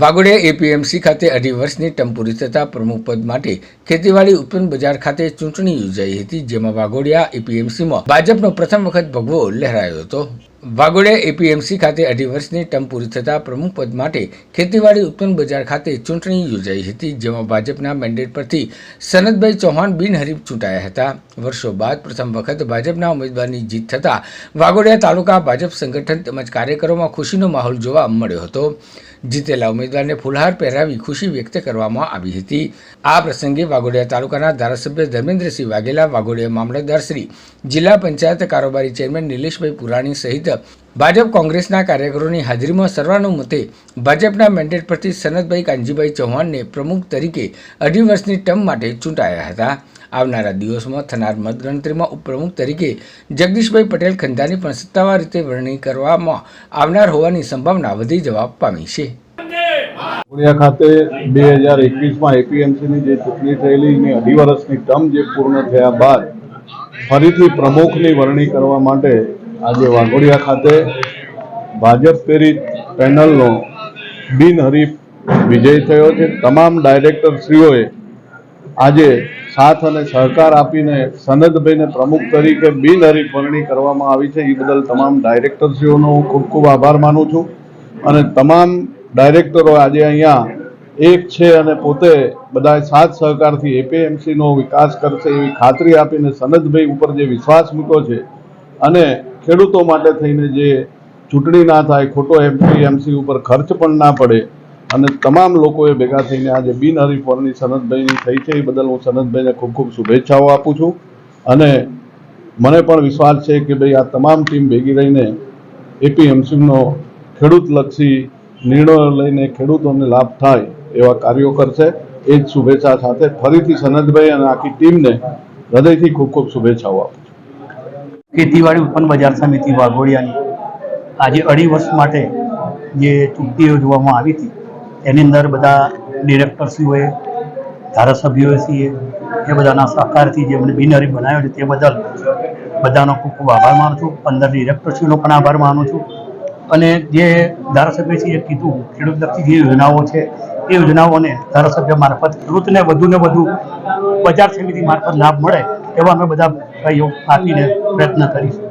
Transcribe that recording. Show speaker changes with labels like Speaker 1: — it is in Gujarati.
Speaker 1: વાઘોડિયા એપીએમસી ખાતે 2.5 વર્ષની ટર્મ પૂરી થતા પ્રમુખ પદ માટે ખેતીવાડી ઉત્પન્ન બજાર ખાતે ચૂંટણી યોજાઈ હતી, જેમાં વાઘોડિયા એપીએમસીમાં ભાજપનો પ્રથમ વખત ભગવો લહેરાયો હતો. વાઘોડિયા એપીએમસી ખાતે 2.5 વર્ષની ટર્મ પૂરી થતા પ્રમુખ પદ માટે ખેતીવાડી ઉત્પન્ન બજાર ખાતે ચૂંટણી યોજાઈ હતી, જેમાં ભાજપના મેન્ડેટ પરથી સનતભાઈ ચૌહાણ બિનહરીફ ચૂંટાયા હતા. વર્ષો બાદ પ્રથમ વખત ભાજપના ઉમેદવારની જીત થતા વાઘોડિયા તાલુકા ભાજપ સંગઠન તેમજ કાર્યકરોમાં ખુશીનો માહોલ જોવા મળ્યો હતો. જીતેલા ઉમેદવારને ફૂલહાર પહેરાવી ખુશી વ્યક્ત કરવામાં આવી હતી. આ પ્રસંગે વાઘોડિયા તાલુકાના ધારાસભ્ય ધર્મેન્દ્રસિંહ વાઘેલા, વાઘોડિયા મામલતદાર શ્રી, જિલ્લા પંચાયત કારોબારી ચેરમેન નિલેશભાઈ પુરાણી સહિત ભાજપ કોંગ્રેસના કાર્યકરોની હાજરીમાં સર્વાનુમતે ભાજપના મેન્ડેટ પરથી સનતભાઈ કાનજીભાઈ ચૌહાણને પ્રમુખ તરીકે 2.5 વર્ષની ટર્મ માટે ચૂંટાયા હતા. આવનારા દિવસોમાં થનાર મતગણતરીમાં ઉપપ્રમુખ તરીકે જગદીશભાઈ પટેલ ખંધાની પણ સત્તાવાર રીતે વરણી કરવામાં આવનાર હોવાની સંભાવના વધી જવા પામી છે.
Speaker 2: વાઘોડિયા ખાતે 2021માં એપીએમસીની જે ચૂંટણી થયેલી એની 2.5 વર્ષની ટર્મ જે પૂર્ણ થયા બાદ ફરીથી પ્રમુખની વરણી કરવા માટે આજે વાઘોડિયા ખાતે ભાજપ પ્રેરિત પેનલનો બિનહરીફ વિજય થયો છે. તમામ ડાયરેક્ટરશ્રીઓએ આજે સાથ અને સહકાર આપીને સનતભાઈને પ્રમુખ તરીકે બિનહરીફ વરણી કરવામાં આવી છે. એ બદલ તમામ ડાયરેક્ટરશ્રીઓનો હું ખૂબ ખૂબ આભાર માનું છું. અને તમામ ડાયરેક્ટરો આજે અહીંયા એક છે અને પોતે બધા સાથ સહકારથી એપીએમસીનો વિકાસ કરશે એવી ખાતરી આપીને સનતભાઈ ઉપર જે વિશ્વાસ મૂક્યો છે અને ખેડૂતો માટે થઈને જે ચૂંટણી ના થાય, ખોટો એપીએમસી ઉપર ખર્ચ પણ ના પડે અને તમામ લોકોએ ભેગા થઈને આજે બિનહરીફ વરણી સનતભાઈની થઈ છે. એ બદલ હું સનતભાઈને ખૂબ ખૂબ શુભેચ્છાઓ આપું છું. અને મને પણ વિશ્વાસ છે કે ભાઈ આ તમામ ટીમ ભેગી રહીને એપીએમસીનો ખેડૂતલક્ષી નિર્ણયો લઈને ખેડૂતોને લાભ થાય એવા કાર્યો કરશે. એ જ શુભેચ્છા સાથે ફરીથી સનતભાઈ અને આખી ટીમને હૃદયથી ખૂબ ખૂબ શુભેચ્છાઓ આપું છું.
Speaker 3: ખેતીવાડી ઉત્પન્ન બજાર સમિતિ વાઘોડિયાની આજે 2.5 વર્ષ માટે જે ચૂંટણી યોજવામાં આવી હતી એની અંદર બધા ડિરેક્ટરશ્રીઓએ, ધારાસભ્યોએ એ બધાના સહકારથી જે મને બિનહરીફ બનાવ્યો છે તે બદલ બધાનો ખૂબ ખૂબ આભાર માનું છું. 15 ડિરેક્ટરશ્રીનો પણ આભાર માનું છું. અને જે ધારાસભ્યશ્રીએ કીધું ખેડૂતલક્ષી જે યોજનાઓ છે એ યોજનાઓને ધારાસભ્ય મારફત ખેડૂતને વધુને વધુ બજાર સમિતિ મારફત લાભ મળે એવા અમે બધા સહયોગ આપીને પ્રયત્ન કરીશું.